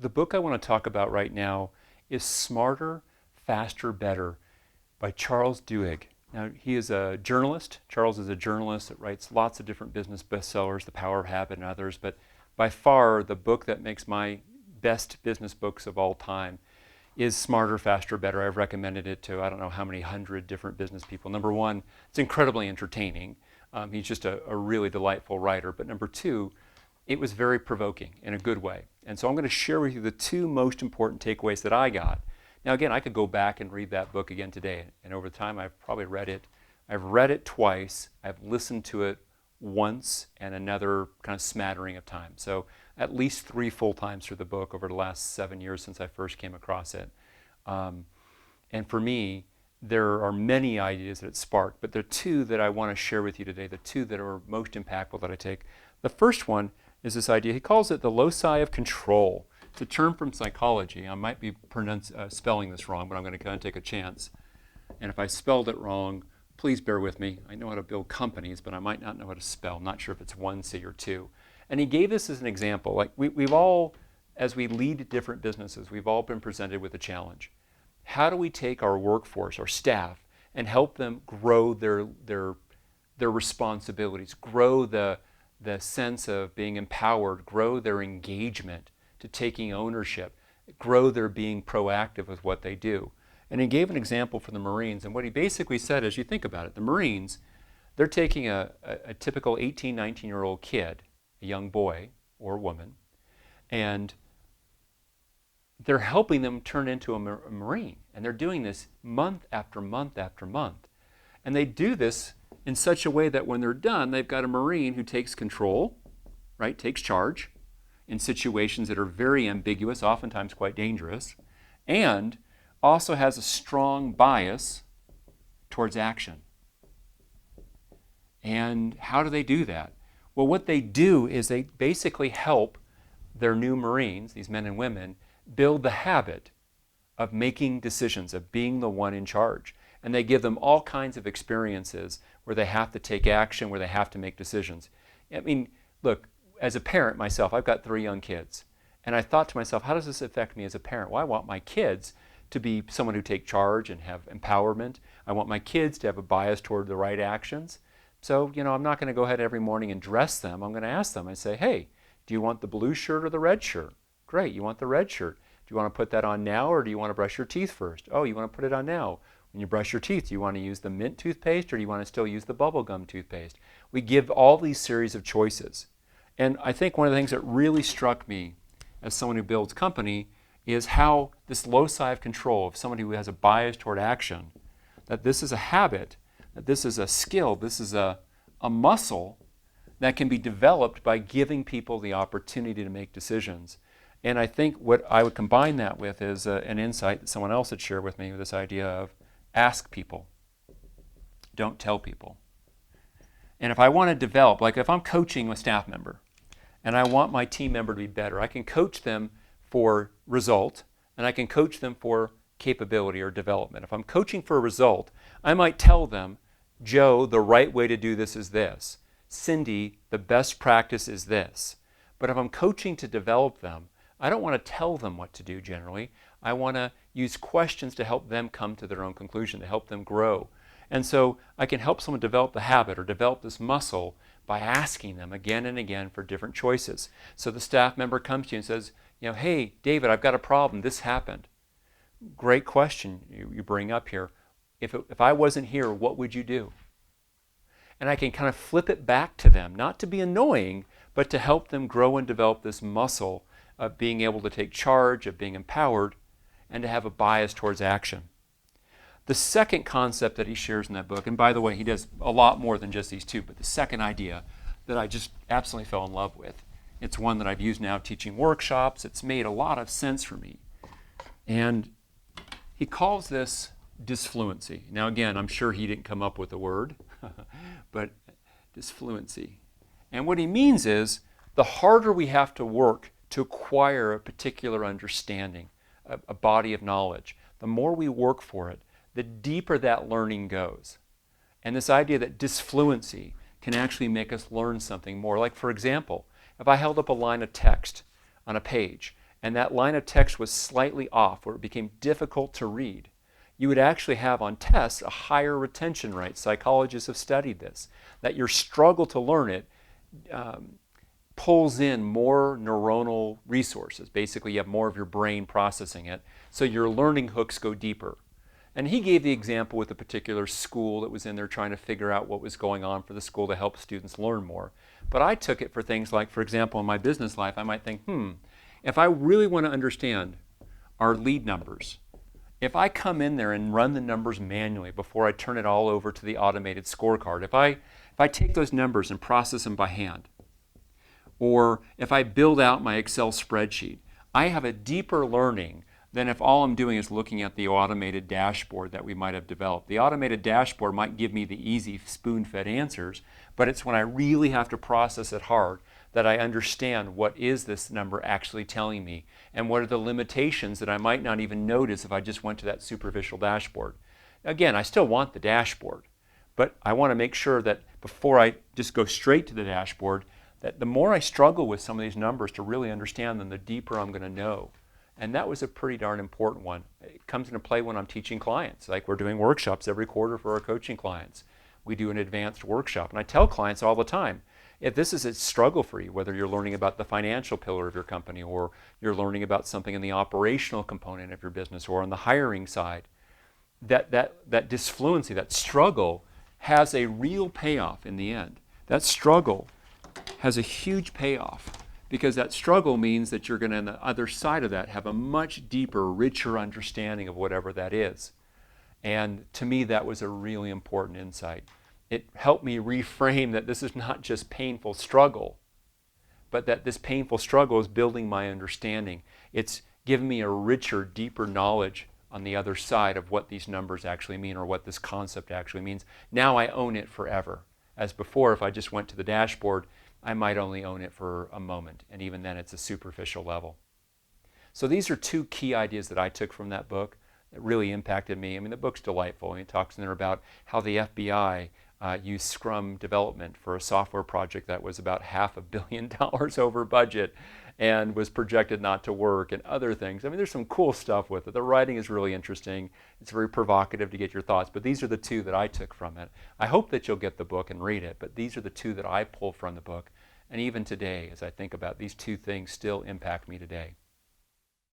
The book I want to talk about right now is Smarter, Faster, Better by Charles Duhigg. Now, he is a journalist. Charles is a journalist that writes lots of different business bestsellers, The Power of Habit and others, but by far the book that makes my best business books of all time is Smarter, Faster, Better. I've recommended it to I don't know how many hundred different business people. Number one, it's incredibly entertaining. He's just a really delightful writer. But number two, it was very provoking in a good way. And so I'm going to share with you the two most important takeaways that I got. Now again, I could go back and read that book again today, and over time I've probably read it. I've read it twice, I've listened to it once, and another kind of smattering of time. So at least 3 full times through the book over the last 7 years since I first came across it. And for me, there are many ideas that it sparked, but there are two that I want to share with you today, the two that are most impactful that I take. The first one is this idea, he calls it the loci of control. It's a term from psychology. I might be spelling this wrong, but I'm going to kind of take a chance. And if I spelled it wrong, please bear with me. I know how to build companies, but I might not know how to spell. I'm not sure if it's 1C or 2. And he gave this as an example. Like we've all, as we lead different businesses, we've all been presented with a challenge. How do we take our workforce, our staff, and help them grow their responsibilities, grow the sense of being empowered, grow their engagement to taking ownership, grow their being proactive with what they do. And he gave an example for the Marines, and what he basically said, as you think about it, the Marines, they're taking a typical 18, 19-year-old kid, a young boy or woman, and they're helping them turn into a Marine. And they're doing this month after month after month. And they do this in such a way that when they're done, they've got a Marine who takes control, right, takes charge in situations that are very ambiguous, oftentimes quite dangerous, and also has a strong bias towards action. And how do they do that? Well, what they do is they basically help their new Marines, these men and women, build the habit of making decisions, of being the one in charge. And they give them all kinds of experiences where they have to take action, where they have to make decisions. I mean, look, as a parent myself, I've got 3 young kids. And I thought to myself, how does this affect me as a parent? Well, I want my kids to be someone who take charge and have empowerment. I want my kids to have a bias toward the right actions. So, I'm not going to go ahead every morning and dress them. I'm going to ask them. I say, hey, do you want the blue shirt or the red shirt? Great, you want the red shirt. Do you want to put that on now, or do you want to brush your teeth first? Oh, you want to put it on now. When you brush your teeth, do you want to use the mint toothpaste, or do you want to still use the bubblegum toothpaste? We give all these series of choices. And I think one of the things that really struck me as someone who builds company is how this loci of control, of somebody who has a bias toward action, that this is a habit, that this is a skill, this is a muscle that can be developed by giving people the opportunity to make decisions. And I think what I would combine that with is an insight that someone else had shared with me, with this idea of ask people, don't tell people. And if I want to develop, like if I'm coaching a staff member and I want my team member to be better, I can coach them for result and I can coach them for capability or development. If I'm coaching for a result, I might tell them, Joe, the right way to do this is this. Cindy, the best practice is this. But if I'm coaching to develop them, I don't want to tell them what to do generally. I want to use questions to help them come to their own conclusion, to help them grow. And so I can help someone develop the habit or develop this muscle by asking them again and again for different choices. So the staff member comes to you and says, hey, David, I've got a problem. This happened. Great question you bring up here. If I wasn't here, what would you do? And I can kind of flip it back to them, not to be annoying, but to help them grow and develop this muscle of being able to take charge, of being empowered, and to have a bias towards action. The second concept that he shares in that book, and by the way, he does a lot more than just these two, but the second idea that I just absolutely fell in love with, it's one that I've used now teaching workshops. It's made a lot of sense for me. And he calls this disfluency. Now again, I'm sure he didn't come up with the word, but disfluency. And what he means is the harder we have to work to acquire a particular understanding, a body of knowledge, the more we work for it, the deeper that learning goes. And this idea that disfluency can actually make us learn something more. Like, for example, if I held up a line of text on a page and that line of text was slightly off, where it became difficult to read, you would actually have on tests a higher retention rate. Psychologists have studied this, that your struggle to learn it pulls in more neuronal resources. Basically, you have more of your brain processing it, so your learning hooks go deeper. And he gave the example with a particular school that was in there trying to figure out what was going on for the school to help students learn more. But I took it for things like, for example, in my business life, I might think, if I really want to understand our lead numbers, if I come in there and run the numbers manually before I turn it all over to the automated scorecard, if I take those numbers and process them by hand, or if I build out my Excel spreadsheet, I have a deeper learning than if all I'm doing is looking at the automated dashboard that we might have developed. The automated dashboard might give me the easy spoon-fed answers, but it's when I really have to process it hard that I understand what is this number actually telling me, and what are the limitations that I might not even notice if I just went to that superficial dashboard. Again, I still want the dashboard, but I want to make sure that before I just go straight to the dashboard, that the more I struggle with some of these numbers to really understand them, the deeper I'm going to know. And that was a pretty darn important one. It comes into play when I'm teaching clients. Like, we're doing workshops every quarter for our coaching clients. We do an advanced workshop. And I tell clients all the time, if this is a struggle for you, whether you're learning about the financial pillar of your company, or you're learning about something in the operational component of your business, or on the hiring side, that disfluency, that struggle has a real payoff in the end. That struggle has a huge payoff, because that struggle means that you're going to, on the other side of that, have a much deeper, richer understanding of whatever that is. And to me, that was a really important insight. It helped me reframe that this is not just painful struggle, but that this painful struggle is building my understanding. It's given me a richer, deeper knowledge on the other side of what these numbers actually mean, or what this concept actually means. Now I own it forever. As before, if I just went to the dashboard, I might only own it for a moment, and even then it's a superficial level. So these are two key ideas that I took from that book that really impacted me. I mean, the book's delightful. It talks in there about how the FBI used Scrum development for a software project that was about $500 million over budget and was projected not to work, and other things. I mean, there's some cool stuff with it. The writing is really interesting. It's very provocative to get your thoughts, but these are the two that I took from it. I hope that you'll get the book and read it, but these are the two that I pulled from the book. And even today, as I think about these two things, still impact me today.